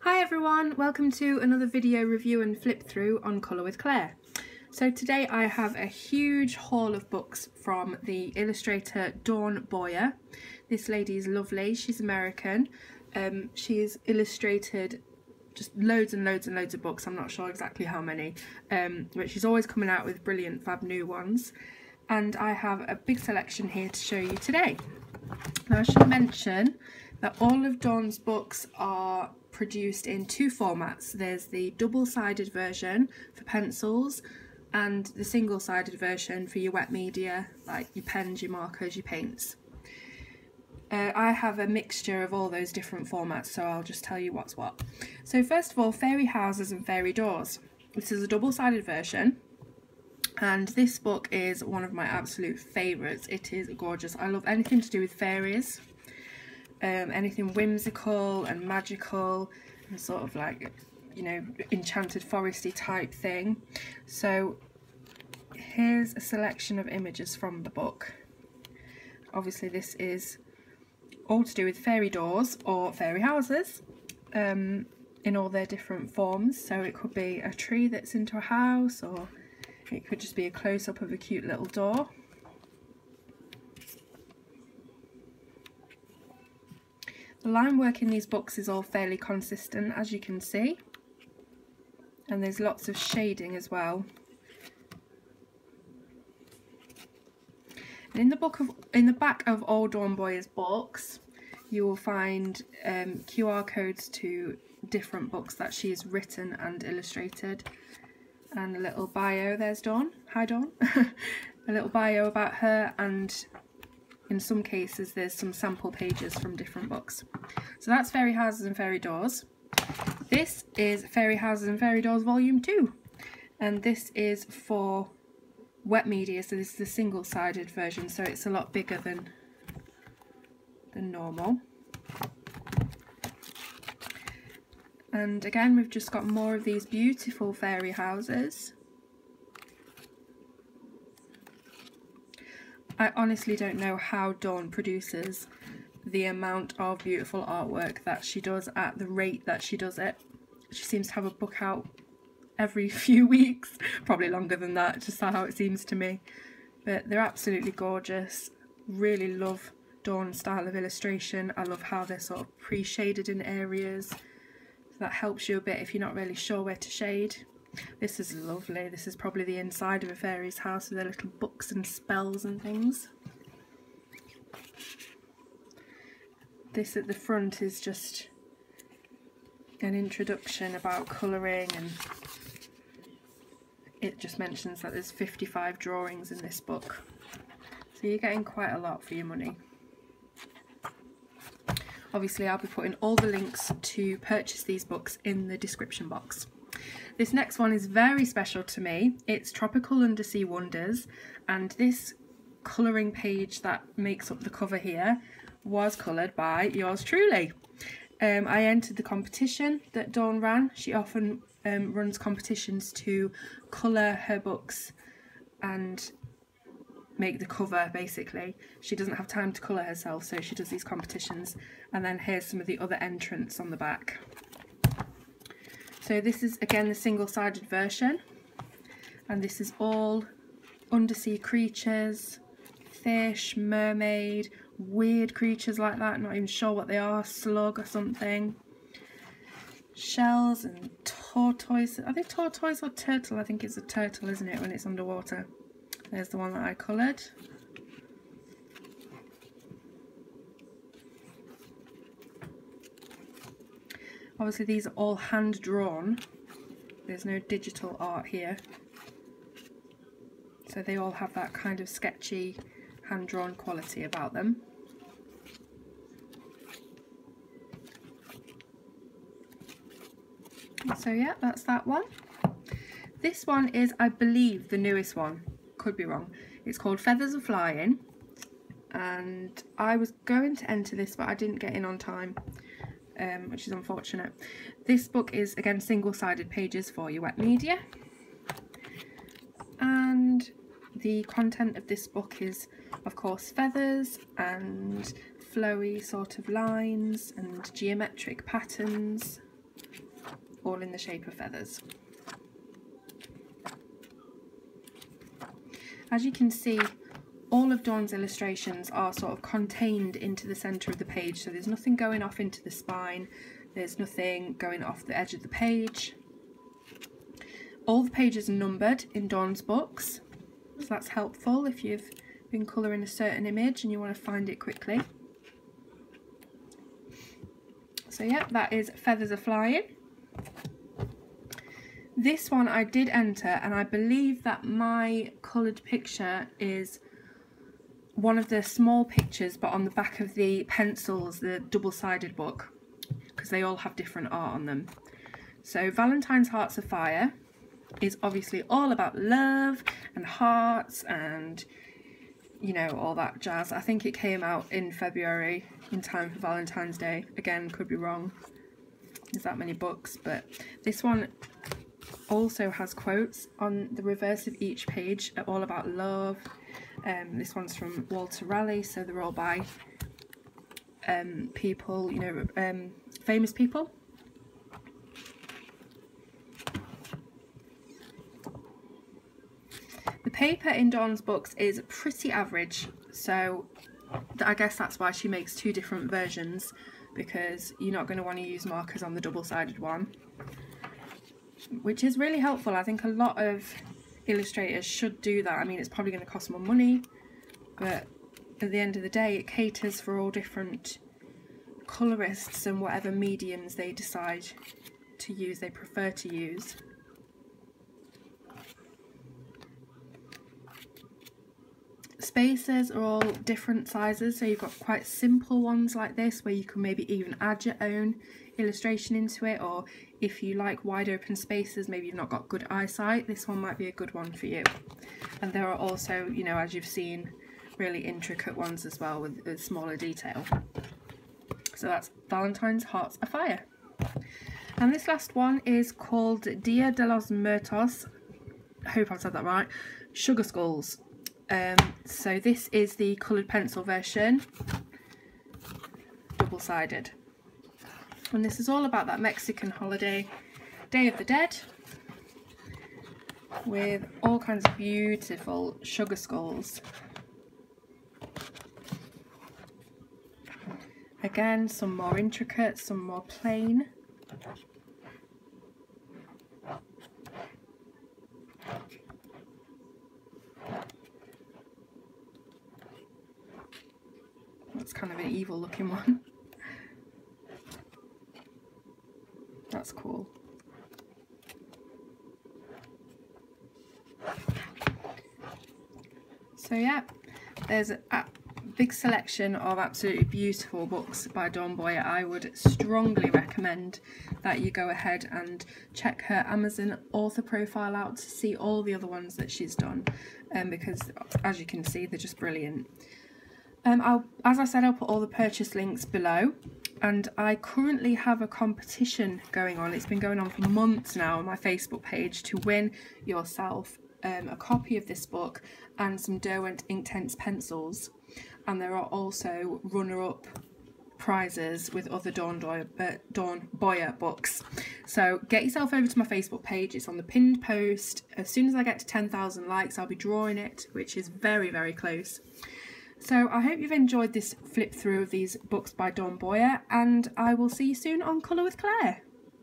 Hi everyone, welcome to another video review and flip through on Colour with Claire. So today I have a huge haul of books from the illustrator Dawn Boyer. This lady is lovely, she's American. She's illustrated just loads and loads and loads of books, I'm not sure exactly how many, but she's always coming out with brilliant fab new ones. And I have a big selection here to show you today. Now I should mention that all of Dawn's books are produced in two formats. There's the double-sided version for pencils and the single-sided version for your wet media, like your pens, your markers, your paints. I have a mixture of all those different formats, so I'll just tell you what's what. So first of all, Fairy Houses and Fairy Doors. This is a double-sided version, and this book is one of my absolute favourites. It is gorgeous. I love anything to do with fairies. Anything whimsical and magical and sort of like, you know, enchanted foresty type thing. So here's a selection of images from the book. Obviously this is all to do with fairy doors or fairy houses in all their different forms. So it could be a tree that's into a house, or it could just be a close-up of a cute little door. The line work in these books is all fairly consistent, as you can see, and there's lots of shading as well. And in the back of all Dawn Boyer's books, you will find QR codes to different books that she has written and illustrated, and a little bio. There's Dawn. Hi Dawn. A little bio about her, and in some cases there's some sample pages from different books. So that's Fairy Houses and Fairy Doors. This is Fairy Houses and Fairy Doors Volume 2, and this is for wet media, so this is the single-sided version, so it's a lot bigger than normal. And again, we've just got more of these beautiful fairy houses. I honestly don't know how Dawn produces the amount of beautiful artwork that she does at the rate that she does it. She seems to have a book out every few weeks, probably longer than that, just how it seems to me. But they're absolutely gorgeous. Really love Dawn's style of illustration. I love how they're sort of pre-shaded in areas. So that helps you a bit if you're not really sure where to shade. This is lovely. This is probably the inside of a fairy's house with their little books and spells and things. This at the front is just an introduction about colouring, and it just mentions that there's 55 drawings in this book. So you're getting quite a lot for your money. Obviously I'll be putting all the links to purchase these books in the description box. This next one is very special to me. It's Tropical Undersea Wonders, and this colouring page that makes up the cover here was coloured by yours truly. I entered the competition that Dawn ran. She often runs competitions to colour her books and make the cover, basically. She doesn't have time to colour herself, so she does these competitions. And then here's some of the other entrants on the back. So this is again the single-sided version, and this is all undersea creatures, fish, mermaid, weird creatures like that, not even sure what they are, slug or something. Shells and tortoise. Are they tortoise or turtle? I think it's a turtle, isn't it, when it's underwater. There's the one that I coloured. Obviously these are all hand drawn. There's no digital art here. So they all have that kind of sketchy hand drawn quality about them. So yeah, that's that one. This one is, I believe, the newest one. Could be wrong. It's called Feathers Are Flying, and I was going to enter this but I didn't get in on time, which is unfortunate. This book is again single-sided pages for your wet media, and the content of this book is of course feathers and flowy sort of lines and geometric patterns. all in the shape of feathers. As you can see, all of Dawn's illustrations are sort of contained into the centre of the page, so there's nothing going off into the spine, there's nothing going off the edge of the page. All the pages are numbered in Dawn's books, so that's helpful if you've been colouring a certain image and you want to find it quickly. So yeah, that is Feathers Are Flying. This one I did enter, and I believe that my coloured picture is one of the small pictures but on the back of the pencils, the double-sided book, because they all have different art on them. So Valentines, Hearts, Afire is obviously all about love and hearts and, you know, all that jazz. I think it came out in February in time for Valentine's Day. Again, could be wrong. There's that many books, but this one also has quotes on the reverse of each page, all about love. This one's from Walter Raleigh, so they're all by people, you know, famous people. The paper in Dawn's books is pretty average, so I guess that's why she makes two different versions, because you're not going to want to use markers on the double-sided one, which is really helpful. I think a lot of illustrators should do that. I mean, it's probably going to cost more money, but at the end of the day it caters for all different colourists and whatever mediums they decide to use, they prefer to use. Spacers are all different sizes, so you've got quite simple ones like this where you can maybe even add your own illustration into it, or if you like wide open spaces, maybe you've not got good eyesight, this one might be a good one for you. And there are also, you know, as you've seen, really intricate ones as well with smaller detail. So that's Valentines, Hearts, Afire. And this last one is called Dia de los Muertos, I hope I've said that right, Sugar Skulls. So this is the coloured pencil version, double-sided. And this is all about that Mexican holiday, Day of the Dead, with all kinds of beautiful sugar skulls. Again, some more intricate, some more plain. That's kind of an evil looking one. That's cool. So yeah, there's a big selection of absolutely beautiful books by Dawn Boyer. I would strongly recommend that you go ahead and check her Amazon author profile out to see all the other ones that she's done, because as you can see, they're just brilliant. As I said, I'll put all the purchase links below, and I currently have a competition going on. It's been going on for months now on my Facebook page to win yourself a copy of this book and some Derwent Inktense pencils, and there are also runner-up prizes with other Dawn Boyer books. So get yourself over to my Facebook page, it's on the pinned post. As soon as I get to 10,000 likes, I'll be drawing it, which is very, very close. So I hope you've enjoyed this flip through of these books by Dawn Boyer, and I will see you soon on Colour with Claire.